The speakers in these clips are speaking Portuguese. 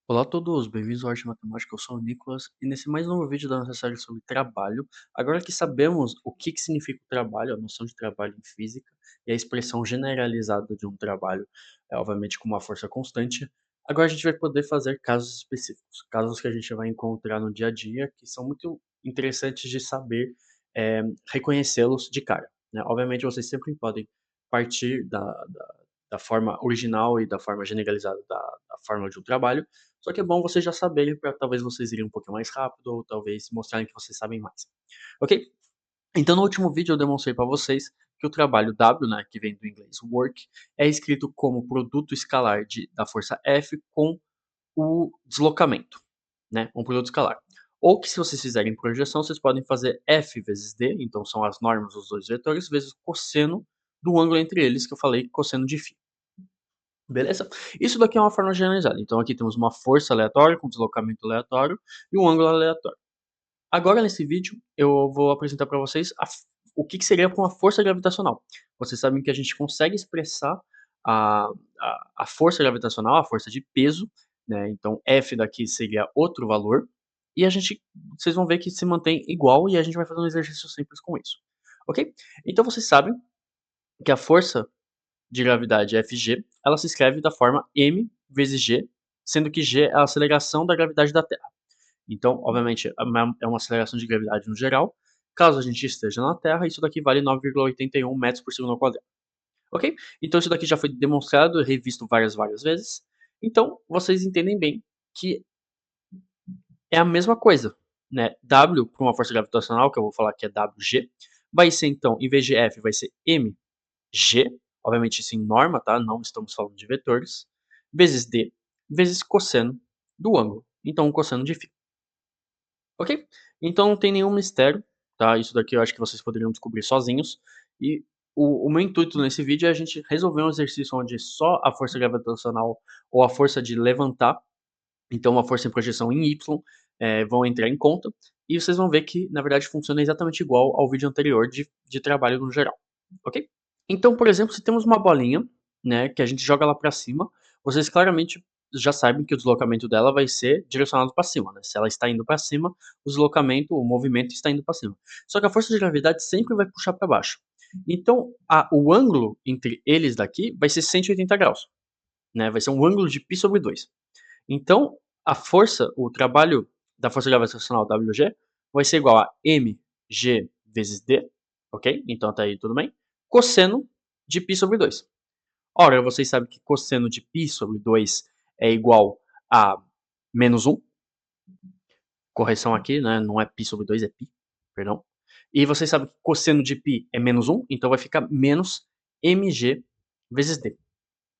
Olá a todos, bem-vindos ao Arte Matemática, eu sou o Nicolas e nesse mais novo vídeo da nossa série sobre trabalho, agora que sabemos o que significa o trabalho, a noção de trabalho em física e a expressão generalizada de um trabalho, obviamente com uma força constante, agora a gente vai poder fazer casos específicos, casos que a gente vai encontrar no dia a dia que são muito interessantes de saber reconhecê-los de cara, né? Obviamente vocês sempre podem partir da forma original e da forma generalizada da forma de um trabalho, só que é bom vocês já saberem para talvez vocês irem um pouquinho mais rápido ou talvez mostrarem que vocês sabem mais, ok? Então no último vídeo eu demonstrei para vocês que o trabalho W, né, que vem do inglês work, é escrito como produto escalar da força F com o deslocamento, né, um produto escalar. Ou que se vocês fizerem projeção, vocês podem fazer F vezes D, então são as normas dos dois vetores, vezes o cosseno do ângulo entre eles, que eu falei cosseno de φ. Beleza? Isso daqui é uma forma generalizada. Então aqui temos uma força aleatória com deslocamento aleatório e um ângulo aleatório. Agora nesse vídeo eu vou apresentar para vocês o que seria com a força gravitacional. Vocês sabem que a gente consegue expressar a, a força gravitacional, a força de peso, né? Então F daqui seria outro valor e vocês vão ver que se mantém igual e a gente vai fazer um exercício simples com isso, ok? Então vocês sabem que a força de gravidade Fg, ela se escreve da forma m vezes g, sendo que g é a aceleração da gravidade da Terra. Então, obviamente, é uma aceleração de gravidade no geral. Caso a gente esteja na Terra, isso daqui vale 9,81 metros por segundo ao quadrado. Ok? Então, isso daqui já foi demonstrado e revisto várias vezes. Então, vocês entendem bem que é a mesma coisa, né? W para uma força gravitacional, que eu vou falar que é WG, vai ser então, em vez de F, vai ser mg, obviamente isso em norma, tá? Não estamos falando de vetores, vezes D, vezes cosseno do ângulo. Então, o cosseno de φ. Ok? Então não tem nenhum mistério, tá? Isso daqui eu acho que vocês poderiam descobrir sozinhos. E o meu intuito nesse vídeo é a gente resolver um exercício onde só a força gravitacional ou a força de levantar, então uma força em projeção em Y, vão entrar em conta. E vocês vão ver que, na verdade, funciona exatamente igual ao vídeo anterior de trabalho no geral. Ok? Então, por exemplo, se temos uma bolinha, né, que a gente joga lá para cima, vocês claramente já sabem que o deslocamento dela vai ser direcionado para cima, né? Se ela está indo para cima, o movimento está indo para cima. Só que a força de gravidade sempre vai puxar para baixo. Então, o ângulo entre eles daqui vai ser 180 graus, né? Vai ser um ângulo de π sobre 2. Então, o trabalho da força gravitacional WG vai ser igual a mg vezes d, ok? Então até aí tudo bem. Cosseno de π sobre 2. Ora, vocês sabem que cosseno de π sobre 2 é igual a menos 1. Correção aqui, né? Não é π sobre 2, é π, perdão. E vocês sabem que cosseno de π é menos 1, então vai ficar menos mg vezes d,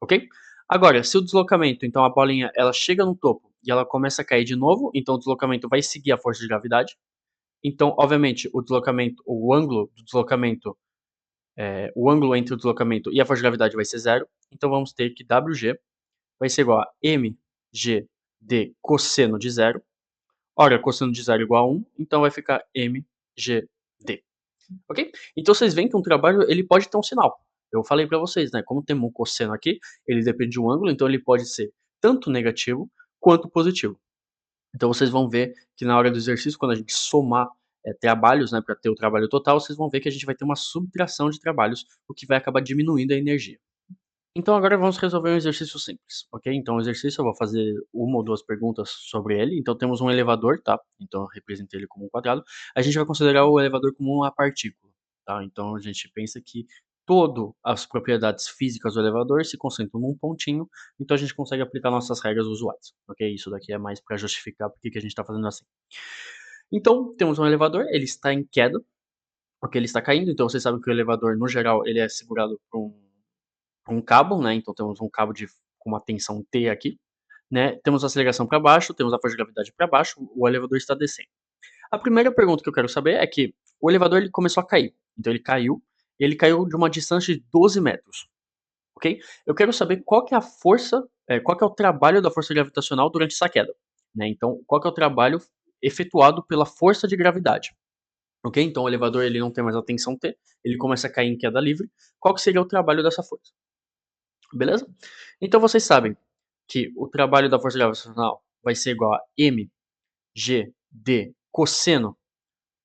ok? Agora, se o deslocamento, então a bolinha, ela chega no topo e ela começa a cair de novo, então o deslocamento vai seguir a força de gravidade. Então, obviamente, o ângulo entre o deslocamento e a força de gravidade vai ser zero. Então vamos ter que WG vai ser igual a mg de cosseno de zero. Ora, cosseno de zero igual a 1, então vai ficar mgd. Ok? Então vocês veem que um trabalho ele pode ter um sinal. Eu falei para vocês, né? Como tem um cosseno aqui, ele depende de um ângulo, então ele pode ser tanto negativo quanto positivo. Então vocês vão ver que na hora do exercício, quando a gente somar trabalhos, né, para ter o trabalho total, vocês vão ver que a gente vai ter uma subtração de trabalhos, o que vai acabar diminuindo a energia. Então agora vamos resolver um exercício simples, ok? Então o exercício eu vou fazer uma ou duas perguntas sobre ele. Então temos um elevador, tá? Então eu representei ele como um quadrado. A gente vai considerar o elevador como uma partícula, tá? Então a gente pensa que todas as propriedades físicas do elevador se concentram num pontinho, então a gente consegue aplicar nossas regras usuais, ok? Isso daqui é mais para justificar porque que a gente está fazendo assim. Então temos um elevador, ele está em queda, porque ele está caindo. Então vocês sabem que o elevador, no geral, ele é segurado por um cabo, né? Então temos um cabo com uma tensão T aqui, né? Temos a aceleração para baixo, temos a força de gravidade para baixo, o elevador está descendo. A primeira pergunta que eu quero saber é que o elevador ele começou a cair. Então ele caiu de uma distância de 12 metros, ok? Eu quero saber qual que é a força, qual que é o trabalho da força gravitacional durante essa queda, né? Então, qual que é o trabalho efetuado pela força de gravidade, ok? Então o elevador ele não tem mais a tensão T, ele começa a cair em queda livre. Qual que seria o trabalho dessa força? Beleza? Então vocês sabem que o trabalho da força gravitacional vai ser igual a mgd cosseno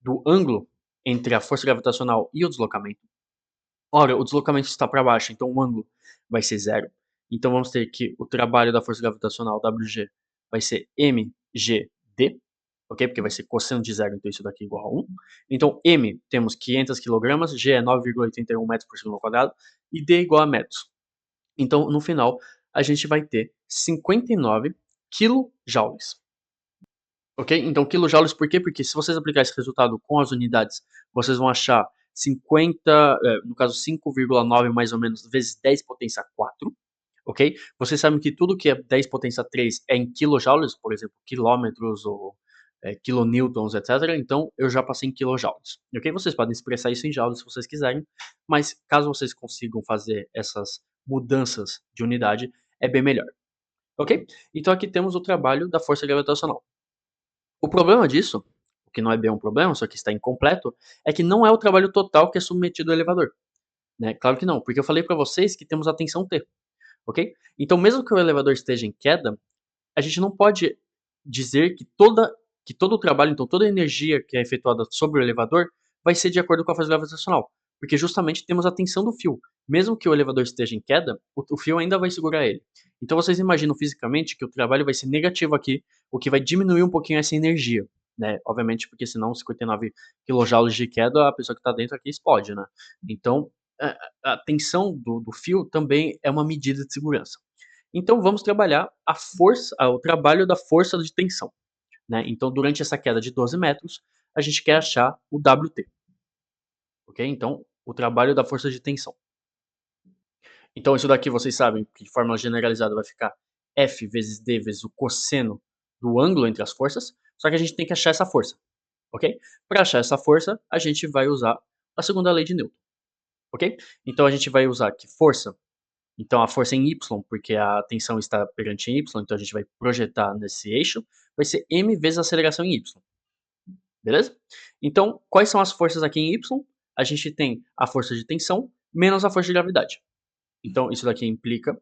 do ângulo entre a força gravitacional e o deslocamento. Ora, o deslocamento está para baixo, então o ângulo vai ser zero. Então vamos ter que o trabalho da força gravitacional WG vai ser mgd, ok? Porque vai ser cosseno de zero, então isso daqui é igual a 1. Então m temos 500 kg, g é 9,81 metros por segundo ao quadrado e d é igual a metros. Então no final a gente vai ter 59 kJ. Ok? Então, quilojoules, por quê? Porque se vocês aplicarem esse resultado com as unidades, vocês vão achar 50, no caso 5,9 mais ou menos, vezes 10 potência 4, ok? Vocês sabem que tudo que é 10 potência 3 é em quilojoules, por exemplo, quilômetros ou kilonewtons, etc. Então, eu já passei em quilojoules, ok? Vocês podem expressar isso em joules se vocês quiserem, mas caso vocês consigam fazer essas mudanças de unidade, é bem melhor, ok? Então, aqui temos o trabalho da força gravitacional. O problema disso, o que não é bem um problema, só que está incompleto, é que não é o trabalho total que é submetido ao elevador, né? Claro que não, porque eu falei para vocês que temos a tensão T, ok? Então, mesmo que o elevador esteja em queda, a gente não pode dizer que todo o trabalho, então toda a energia que é efetuada sobre o elevador vai ser de acordo com a força gravitacional, porque justamente temos a tensão do fio. Mesmo que o elevador esteja em queda, o fio ainda vai segurar ele. Então vocês imaginam fisicamente que o trabalho vai ser negativo aqui, o que vai diminuir um pouquinho essa energia, né? Obviamente, porque senão 59 kJ de queda, a pessoa que está dentro aqui explode, né? Então, a tensão do fio também é uma medida de segurança. Então vamos trabalhar a força, o trabalho da força de tensão, né? Então durante essa queda de 12 metros, a gente quer achar o WT, ok? Então o trabalho da força de tensão. Então isso daqui vocês sabem que de forma generalizada vai ficar F vezes D vezes o cosseno do ângulo entre as forças, só que a gente tem que achar essa força, ok? Para achar essa força, a gente vai usar a segunda lei de Newton, ok? Então a gente vai usar que força. Então a força em Y, porque a tensão está perante em Y, então a gente vai projetar nesse eixo, vai ser m vezes a aceleração em Y, beleza? Então, quais são as forças aqui em Y? A gente tem a força de tensão menos a força de gravidade. Então isso daqui implica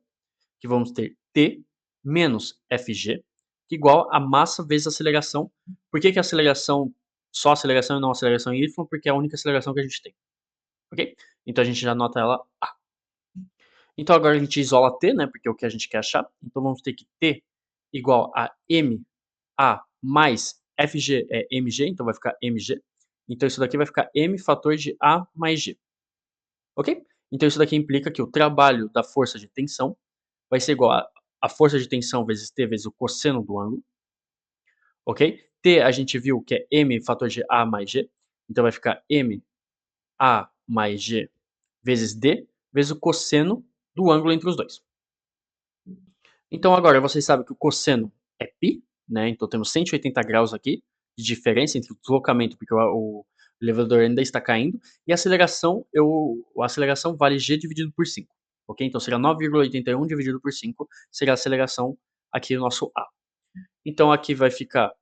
que vamos ter T menos Fg, que é igual a massa vezes a aceleração. Por que a aceleração, só aceleração e não aceleração em Y? Porque é a única aceleração que a gente tem, ok? Então a gente já anota ela A. Então agora a gente isola T, né, porque é o que a gente quer achar. Então vamos ter que T igual a MA mais Fg é mg, então vai ficar mg. Então isso daqui vai ficar m fator de A mais G, ok? Então isso daqui implica que o trabalho da força de tensão vai ser igual a força de tensão vezes T vezes o cosseno do ângulo, ok? T a gente viu que é m fator de A mais G, então vai ficar m A mais G vezes D vezes o cosseno do ângulo entre os dois. Então agora vocês sabem que o cosseno é π, né? Então temos 180 graus aqui de diferença entre o deslocamento, porque o elevador ainda está caindo, e a aceleração vale g dividido por 5, ok? Então será 9,81 dividido por 5, será a aceleração aqui no nosso A. Então aqui vai ficar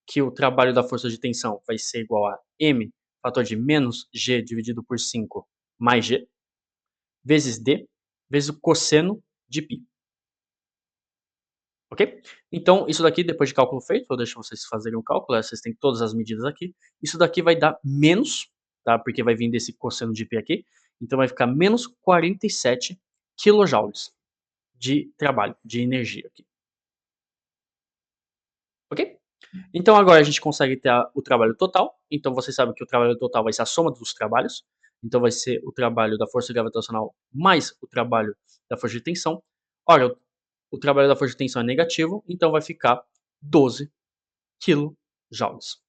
que o trabalho da força de tensão vai ser igual a m fator de menos g dividido por 5 mais g, vezes d, vezes o cosseno de π. Ok? Então, isso daqui, depois de cálculo feito, eu deixo vocês fazerem o cálculo, vocês têm todas as medidas aqui. Isso daqui vai dar menos, tá? Porque vai vir desse cosseno de π aqui. Então, vai ficar menos 47 quilojoules de trabalho, de energia aqui. Ok? Então, agora a gente consegue ter o trabalho total. Então, vocês sabem que o trabalho total vai ser a soma dos trabalhos. Então, vai ser o trabalho da força gravitacional mais o trabalho da força de tensão. Ora, o trabalho da força de tensão é negativo, então vai ficar 12 quilojoules,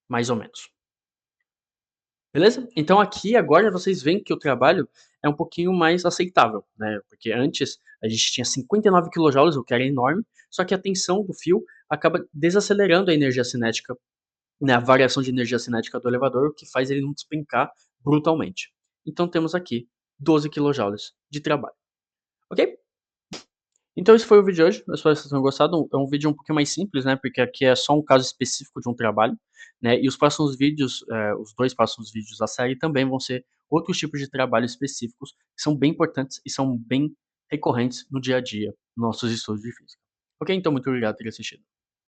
mais ou menos. Beleza? Então aqui agora vocês veem que o trabalho é um pouquinho mais aceitável, né? Porque antes a gente tinha 59 quilojoules, o que era enorme, só que a tensão do fio acaba desacelerando a energia cinética, né? A variação de energia cinética do elevador, o que faz ele não despencar brutalmente. Então temos aqui 12 quilojoules de trabalho, ok? Então esse foi o vídeo de hoje, eu espero que vocês tenham gostado. É um vídeo um pouquinho mais simples, né, porque aqui é só um caso específico de um trabalho, né, e os próximos vídeos, os 2 próximos vídeos da série também vão ser outros tipos de trabalhos específicos, que são bem importantes e são bem recorrentes no dia a dia, nos nossos estudos de física. Ok, então muito obrigado por ter assistido.